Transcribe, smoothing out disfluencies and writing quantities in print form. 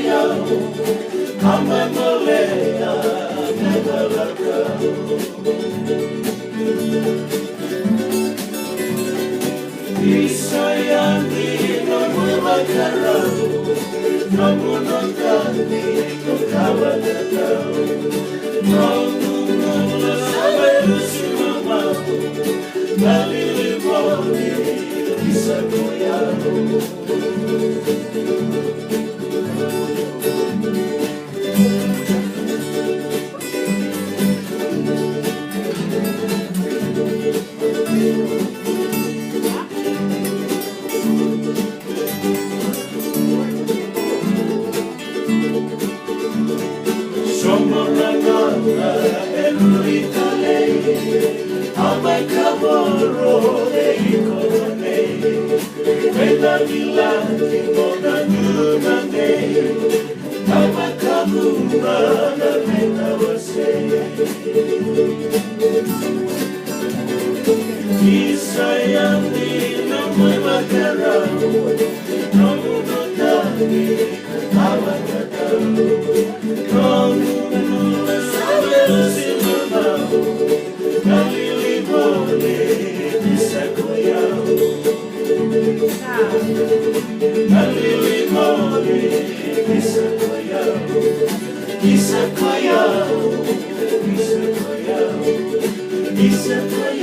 yao amemolea neno lako. Isayani na mwema karau na munongani kukawa kakao Mwamungu sawe usimama Naliliponi kisako yao Amacaboro de Icone, Veda Milani, Monanunane, Amacabura, la Veda você. Isayani, não foi macarão, não notani, Amacabro, não sabe o simão. Naliliponi kisako yao Naliliponi kisako yao Kisako yao Kisako yao Kisako yao